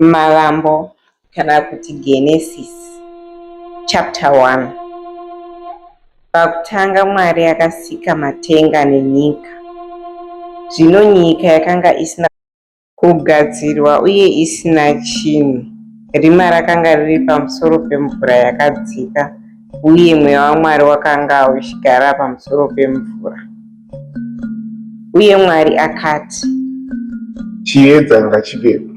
Malambo kana kuti Genesis chapter 1. Pakutanga Mwari akasika matenga nenyika. Zvino nyika yakanga isina kugadzirwa uye isina chinhu. Rima rakanga riri pamusoro pemvura yakadzika, uye mweya waMwari wakanga uchigara pamusoro pemvura. Uye Mwari akati, chiedza ngachivepo.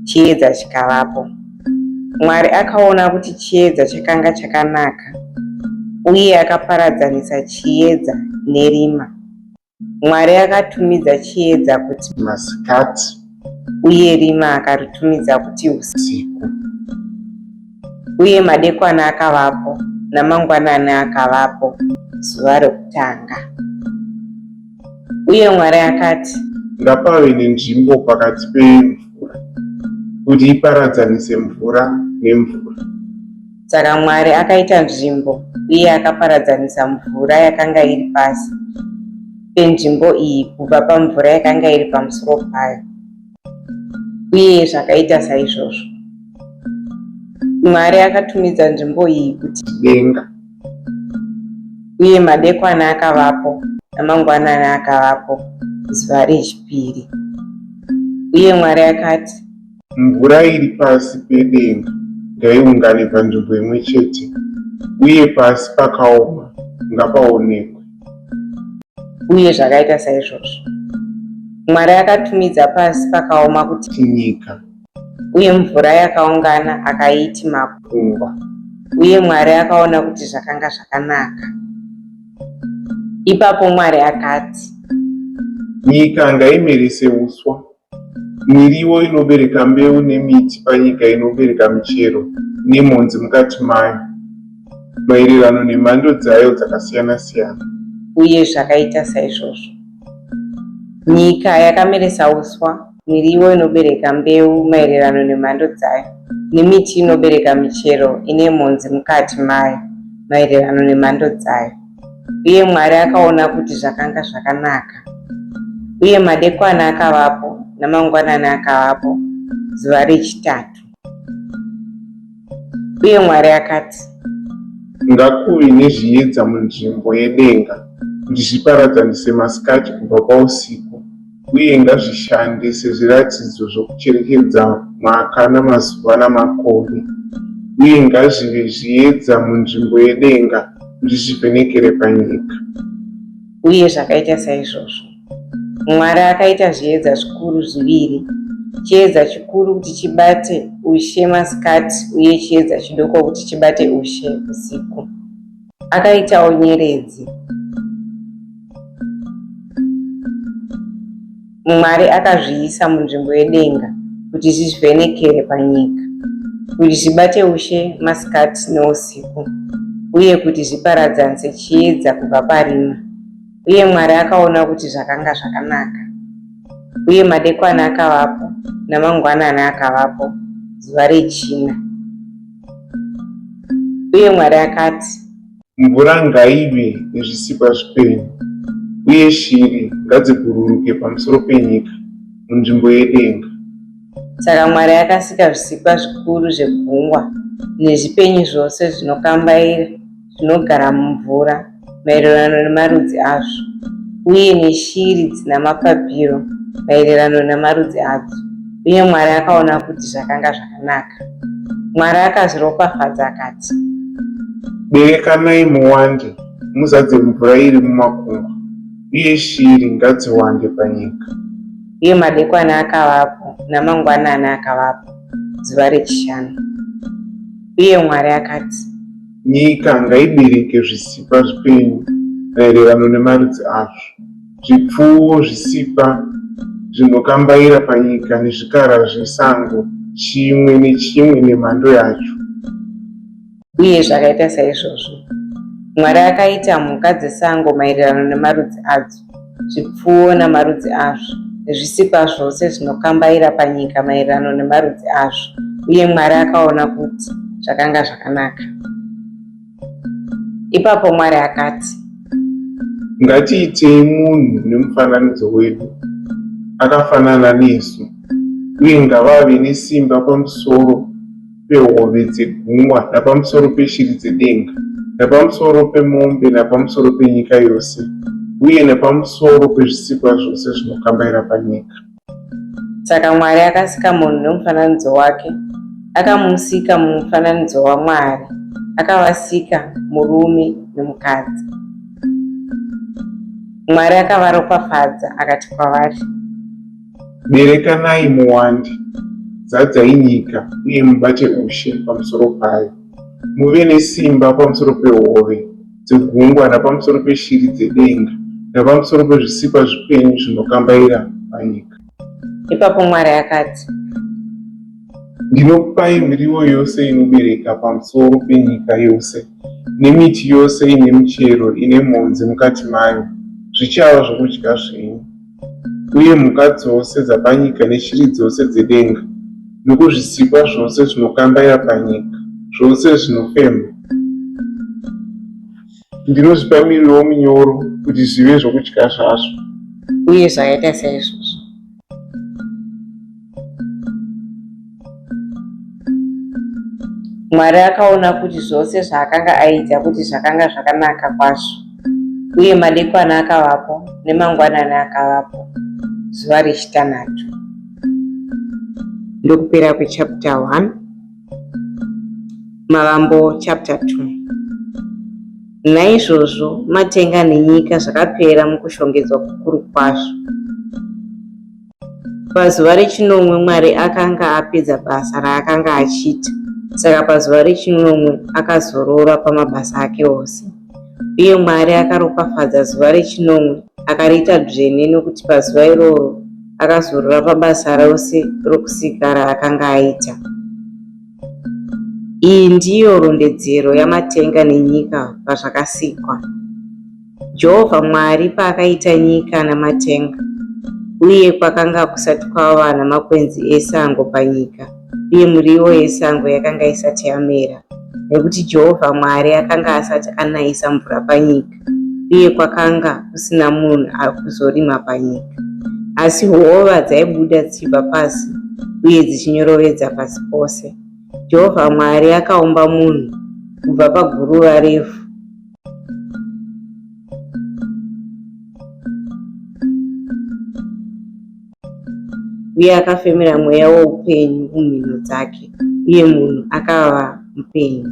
Chiedza chikavapo. Mwari akaona kuti chiedza chakanga chakanaka, uye akaparadzanisa chiedza nerima. Mwari akatumidza chiedza kuti masikati, uye rima akaritumidza kuti usiku. Uye madekwana akavapo namangwanani akavapo, zuva rokutanga. Uye Mwari akati, ngapave nenzvimbo pakati pemvura, kuti iparadzanise mvura nemvura. Saka Mwari akaita nzvimbo, uye akaparadzanisa mvura yakanga iri pasi penzvimbo iyi kubva pamvura yakanga iri pamusoro payo. Uye zvakaita saizvozvo. Mwari akatumidza nzvimbo iyi kuti denga. Uye madekwana akavapo namangwanani akavapo, zuva rechipiri. Uye Mwari akati, mvura iri pasi pedenga ngaiungane panzvimbo imwe chete, uye pasi pakaoma ngapaonekwe. Uye zvakaita saizvozvo. Mwari akatumidza pasi pakaoma kuti nyika, uye mvura yakaungana akaiti makungwa. Uye Mwari akaona kuti zvakanga zvakanaka. Ipapo Mwari akati, nyika ngaimerese uswa, miriwo inobereka mbeu, nemiti panyika inobereka michero nemhodzi mukati mayo, maererano nemhando dzayo dzakasiyana siyana. Uye zvakaita saizvozvo. Nyika yakameresa uswa, miriwo inobereka mbeu maererano nemhando dzayo, nemiti inobereka michero ine mhodzi mukati mayo maererano nemhando dzayo. Uye Mwari akaona kuti zvakanga zvakanaka. Uye madekwana akavapo namangwanani akavapo, zuva rechitatu. Uye Mwari akati, ngakuve nezviedza munzvimbo yedenga, kuti zviparadzanise masikati kubva pausiku, uye ngazvishande sezviratidzo zvokucherekedza mwaka namazuva namakore. Uye ngazvive zviedza munzvimbo yedenga, kuti zvivhenekere panyika. Uye zvakaita saizvozvo. Mwari akaita zviedza zvikuru zviviri, chiedza chikuru kuti chibate ushe masikati, uye chiedza chidoko kuti chibate ushe usiku. Akaitawo nyeredzi. Mwari akazviisa munzvimbo yedenga kuti zvivhenekere panyika, kuti zvibate ushe masikati neusiku, uye kuti zviparadzanise chiedza kubva parima. Uye Mwari akaona kuti zvakanga zvakanaka. Uye madekwana akavapo namangwanani akavapo, zuva rechina. Uye Mwari akati, mvura ngaive nezvisikwa zvipenyu, uye shiri ngadzibhururuke pamusoro penyika munzvimbo yedenga. Saka Mwari akasika zvisikwa zvikuru zvegungwa nezvipenyu zvose zvinokambaira zvinogara mumvura maererano nemarudzi azvo, uye neshiri dzina mapapiro maererano nemarudzi adzo. Uye Mwari akaona kuti zvakanga zvakanaka. Mwari akazviropafadza akati, berekanai muwande, muzadze mvura iri mumakungwa, uye shiri ngadziwande panyika. Uye madekwana akavapo namangwanani akavapo, zuva rechishanu. Uye Mwari akati, nyika ngaibereke zvisikwa zvipenyu maererano nemarudzi azvo, zvipfuwo zvisikwa zvinokambaira panyika, nezvikara zvesango, chimwe nechimwe nemhando yacho. Uye zvakaita saizvozvo. Mwari akaita mhuka dzesango maererano nemarudzi adzo, zvipfuwo namarudzi azvo, nezvisikwa zvose zvinokambaira panyika maererano nemarudzi azvo. Uye Mwari akaona kuti zvakanga zvakanaka. Ipapo Mwari akati, ngatiitei munhu nemufananidzo wedu, akafanana nesu, uye ngavave nesimba pamusoro pehove dzegungwa napamusoro peshiri dzedenga napamusoro pemombe napamusoro penyika yose uye napamusoro pezvisikwa zvose zvinokambaira panyika. Saka Mwari akasika munhu nomufananidzo wake, akamusika mumufananidzo waMwari, akavasika murume nomukadzi. Mwari akavaropafadza akati kwavari, berekanai muwande, zadzai nyika uye mubate ushe pamusoro payo, muve nesimba pamusoro pehove dzegungwa napamusoro peshiri dzedenga napamusoro pezvisikwa zvipenyu zvinokambaira panyika. Ipapo Mwari akati, ndinokupai miriwo yose inobereka pamusoro penyika yose nemiti yose ine michero ine mhodzi mukati mayo, zvichava zvokudya zvenyu. Uye mhuka dzose dzapanyika neshiri dzose dzedenga nokuzvisikwa zvose zvinokambaira panyika, zvose zvinofema, ndinozvipa miriwo minyoro kuti zvive zvokudya zvazvo. Uye zvakaita saizvozvo. Mwari akaona kuti zvose zvaakanga aita kuti zvakanga zvakanaka kwazvo, uye madekwana akavapo nemangwanani akavapo, zuva rechitanhatu. Ndokupera kwechapter 1. Mavambo chapter 2. Naizvozvo matenga nenyika zvakapera mukushongedzwa kukuru kwazvo. Pazuva rechinomwe Mwari akanga apedza basa raakanga achiita. Saka pazuva rechinomwe akazorora pamabasa ake ose. Uye Mwari akaropafadza zuva rechinomwe akariita dzvene, nokuti pazuva iroro akazorora pabasa rose rokusika raakanga aita. Iyi ndiyo rondedzero yamatenga nenyika pazvakasikwa. Jehovha Mwari paakaita nyika namatenga, uye kwakanga kusati kwava namakwenzi esango panyika, uye miriwo yesango yakanga isati yamera, nekuti Jehovha Mwari akanga asati anayisa mvura panyika, uye kwakanga kusina munhu akuzorima panyika. Asi hova dzaibuda dzichibva pasi uye dzichinyorodza pasi pose. Jehovha Mwari akaumba munhu kubva paguruva revhu. Uye akafemera mweya woupenyu mumhino dzake, uye munhu akava mupenyu.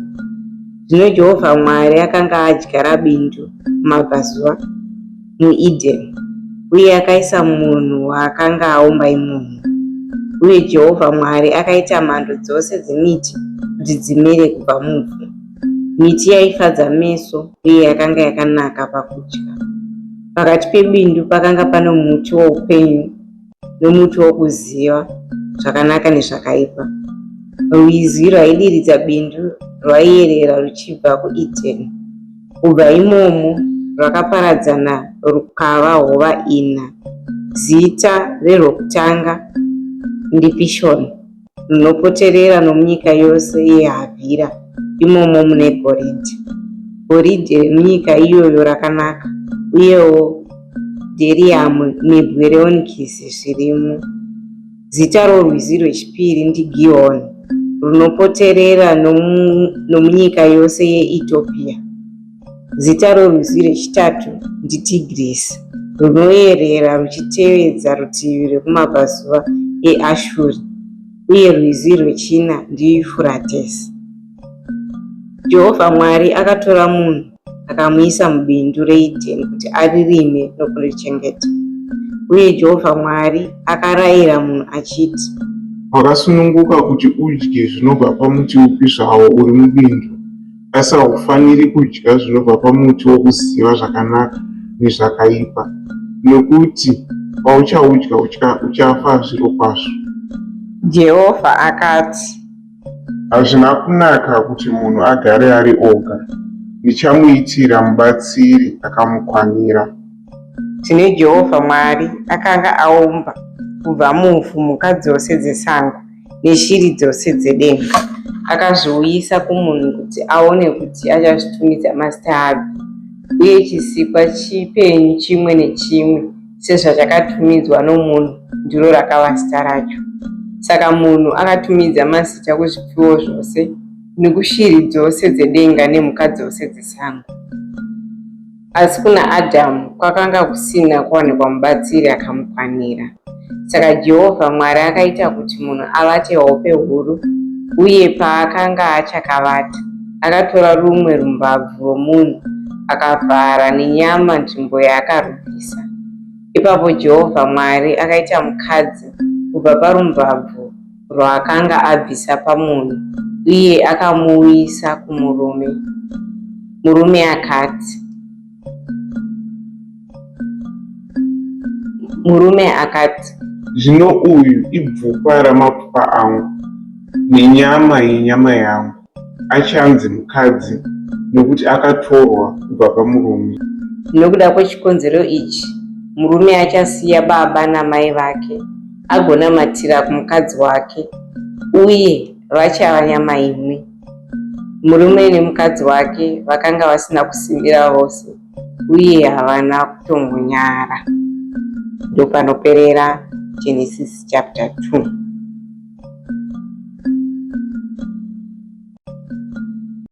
Zvino Jehovha Mwari akanga adyara bindu mumabvazuva muEdheni, uye akaisa munhu waakanga aumba imomo. Uye Jehovha Mwari akaita mhando dzose dzemiti kuti dzimere kubva muvhu, miti yaifadza meso uye yakanga yakanaka pakudya. Pakati pebindu pakanga pane muti woupenyu nomuti wokuziva zvakanaka nezvakaipa. Rwizi rwaidiridza bindu rwaiyerera ruchibva kuEdheni. Kubva imomo rwakaparadzana rukava hova 4. Zita rerwokutanga ndiPishoni, runopoterera nomunyika yose yeHavhira, imomo mune goridhe. Goridhe remunyika iyoyo rakanaka, uyewo dheriamu nebwe reonikisi zvirimo. Zita rorwizi rwechipiri ndiGihoni, runopoterera nomunyika yose yeEtiopia. Zita rorwizi rwechitatu ndiTigrisi, runoyerera ruchitevedza rutivi rwekumabvazuva eAshuri. Uye rwizi rwechina ndiYufuratesi. Jehovha Mwari akatora munhu akamuisa mubindu reEdheni kuti aririme nokurichengeta. Uye Jehovha Mwari akarayira munhu achiti, wakasununguka kuti udye zvinobva pamuti upi zvawo uri mubindu, asi haufaniri kudya zvinobva pamuti wokuziva zvakanaka nezvakaipa, nokuti pauchaudya uchafa zvirokwazvo. Jehovha akati, hazvina kunaka kuti munhu agare ari oga, ndichamuitira mubatsiri akamukwanira. Zvino Jehovha Mwari akanga aumba kubva muvhu mhuka dzose dzesango neshiri dzose dzedenga. Akazviuyisa kumunhu kuti aone kuti achazvitumidza mazita api. Uye chisikwa chipenyu chimwe nechimwe sezvachakatumidzwa nomunhu ndiro rakava zita racho. Saka munhu akatumidza mazita kuzvipfuwo zvose nekushiri dzose dzedenga nemhuka dzose dzesango. Asi kuna Adhamu kwakanga kusina kuwanikwa mubatsiri akamukwanira. Saka Jehovha Mwari akaita kuti munhu avate hope huru, uye paakanga achakavata, akatora rumwe rumbabvu rwomunhu akavhara nenyama nzvimbo yaakarubvisa. Ipapo Jehovha Mwari akaita mukadzi kubva parumbabvu rwaakanga abvisa pamunhu, uye akamuuyisa kumurume. Murume akati, zvino uyu ibvupa ramapfupa angu nenyama yenyama yangu. Achanzi mukadzi nokuti akatorwa kubva pamurume. Nokuda kwechikonzero ichi, murume achasiya baba namai vake agonamatira kumukadzi wake, uye vachava nyama imwe. Murume nemukadzi wake vakanga vasina kusimbira vose, uye havana kutombonyara. Ndopanoperera Genesis chapter 2.